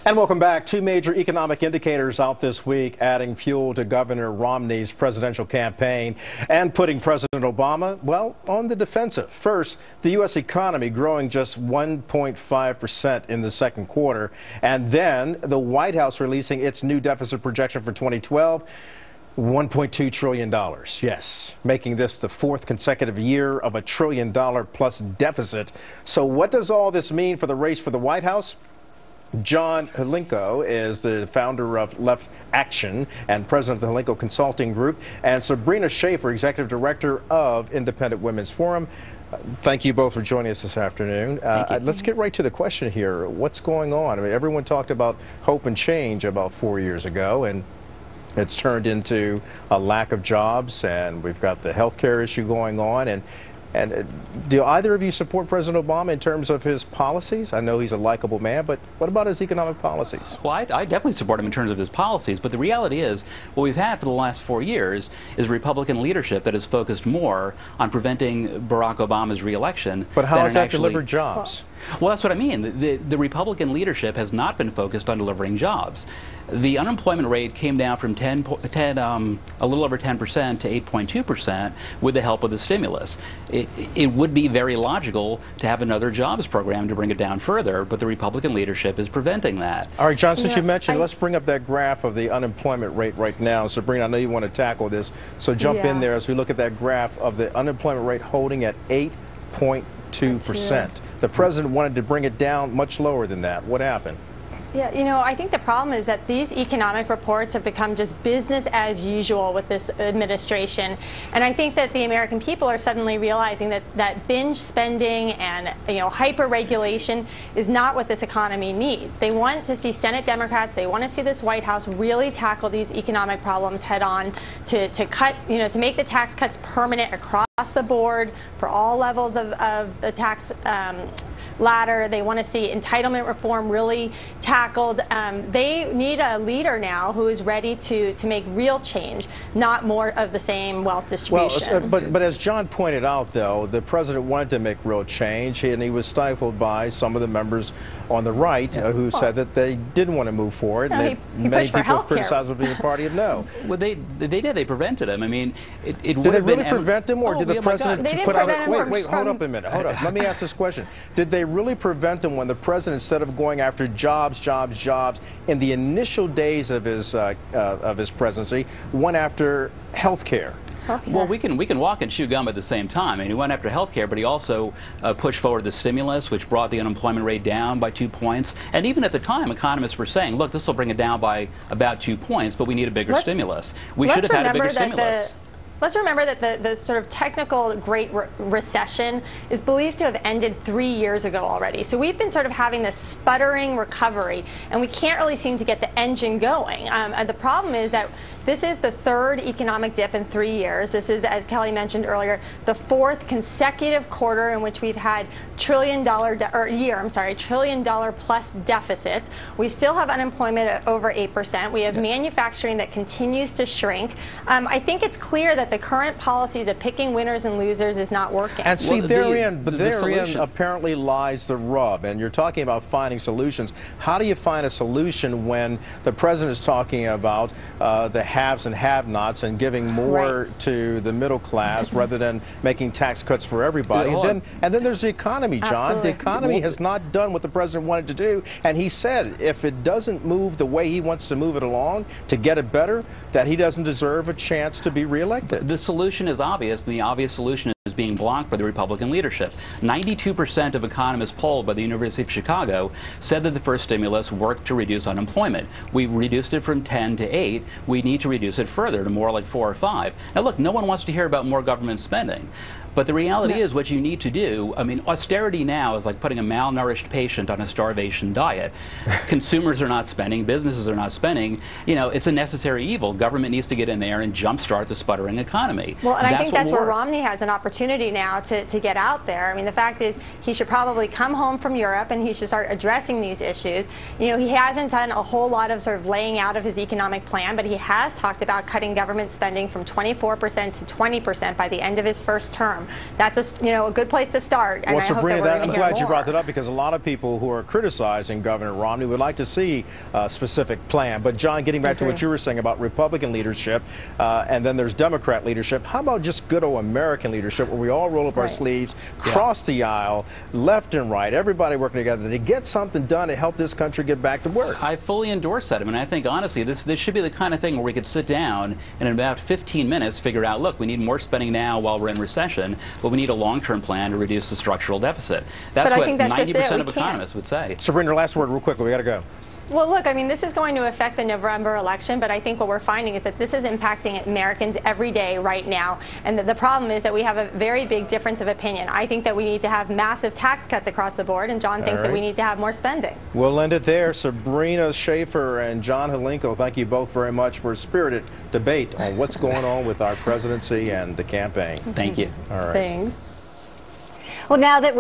And welcome back. Two major economic indicators out this week, adding fuel to Governor Romney's presidential campaign and putting President Obama, well, on the defensive. First, the U.S. economy growing just 1.5% in the second quarter. And then the White House releasing its new deficit projection for 2012. $1.2 trillion, yes, making this the fourth consecutive year of $1 trillion plus deficit. So what does all this mean for the race for the White House? John Hlinko is the founder of Left Action and president of the Hlinko Consulting Group, and Sabrina Schaeffer, executive director of Independent Women's Forum. Thank you both for joining us this afternoon. Let's get right to the question here. What's going on? I mean, everyone talked about hope and change about 4 years ago, and it's turned into a lack of jobs, and we've got the health care issue going on. And do either of you support President Obama in terms of his policies? I know he's a likable man, but what about his economic policies? Well, I definitely support him in terms of his policies, but the reality is what we've had for the last 4 years is Republican leadership that has focused more on preventing Barack Obama's re-election. But how has that delivered jobs? Well, that's what I mean. The Republican leadership has not been focused on delivering jobs. The unemployment rate came down from a little over 10% to 8.2% with the help of the stimulus. It would be very logical to have another jobs program to bring it down further, but the Republican leadership is preventing that. All right, John, since you mentioned, let's bring up that graph of the unemployment rate right now. Sabrina, I know you want to tackle this, so jump in there as we look at that graph of the unemployment rate holding at 8.2%. The president wanted to bring it down much lower than that. What happened? Yeah, you know, I think the problem is that these economic reports have become just business as usual with this administration. And I think that the American people are suddenly realizing that binge spending and, hyper-regulation is not what this economy needs. They want to see Senate Democrats, they want to see this White House really tackle these economic problems head on, to cut, to make the tax cuts permanent across the board for all levels of the tax ladder. They want to see entitlement reform really tackled. They need a leader now who is ready to make real change, not more of the same wealth distribution. Well, but as John pointed out, though, the president wanted to make real change, and he was stifled by some of the members on the right who said that they didn't want to move forward. He many people criticized him being a party of no. Well, they did. They prevented him. I mean, it would did they have really been prevent him, or did the president put out a... Wait, hold up a minute. Hold up. Let me ask this question. Did they really prevent him when the president, instead of going after jobs in the initial days of his presidency, went after health care? Well, we can walk and chew gum at the same time. I mean, he went after health care, but he also pushed forward the stimulus, which brought the unemployment rate down by 2 points. And even at the time, economists were saying, look, this will bring it down by about 2 points, but we need a bigger stimulus. We should have had a bigger stimulus. Let's remember that the sort of technical Great Recession is believed to have ended 3 years ago already. So we've been sort of having this sputtering recovery, and we can't really seem to get the engine going. The problem is that this is the third economic dip in 3 years. This is, as Kelly mentioned earlier, the fourth consecutive quarter in which we've had trillion dollar plus deficits. We still have unemployment at over 8%. We have manufacturing that continues to shrink. I think it's clear that the current policies of picking winners and losers is not working. And see, therein apparently lies the rub. And you're talking about finding solutions. How do you find a solution when the president is talking about the haves and have-nots and giving more to the middle class rather than making tax cuts for everybody? And then there's the economy, John. Absolutely. The economy has not done what the president wanted to do. And he said if it doesn't move the way he wants to move it along to get it better, that he doesn't deserve a chance to be reelected. The solution is obvious, and the obvious solution is being blocked by the Republican leadership. 92% of economists polled by the University of Chicago said that the first stimulus worked to reduce unemployment. We reduced it from 10 to 8. We need to reduce it further to more like 4 or 5. Now look, no one wants to hear about more government spending. But the reality is what you need to do, I mean, austerity now is like putting a malnourished patient on a starvation diet. Consumers are not spending, businesses are not spending. It's a necessary evil. Government needs to get in there and jumpstart the sputtering economy. Well, and I think that's where Romney has an opportunity now to get out there. I mean, the fact is he should probably come home from Europe and he should start addressing these issues. He hasn't done a whole lot of sort of laying out of his economic plan, but he has talked about cutting government spending from 24% to 20% by the end of his first term. reform. That's a good place to start. And well, Sabrina, I'm glad you brought that more. up, because a lot of people who are criticizing Governor Romney would like to see a specific plan. But John, getting back to what you were saying about Republican leadership, and then there's Democrat leadership, how about just good old American leadership, where we all roll up our sleeves, cross the aisle, left and right, everybody working together to get something done to help this country get back to work? I fully endorse that. I mean, I think, honestly, this should be the kind of thing where we could sit down and in about 15 minutes figure out, look, we need more spending now while we're in recession, but we need a long-term plan to reduce the structural deficit. That's what 90% of economists would say. Sabrina, last word real quickly. We got to go. Well, look, I mean, this is going to affect the November election, but I think what we're finding is that this is impacting Americans every day right now. And the problem is that we have a very big difference of opinion. I think that we need to have massive tax cuts across the board, and John thinks that we need to have more spending. We'll end it there. Sabrina Schaeffer and John Hlinko, thank you both very much for a spirited debate on what's going on with our presidency and the campaign. Thank you. All right. Thanks. Well, now that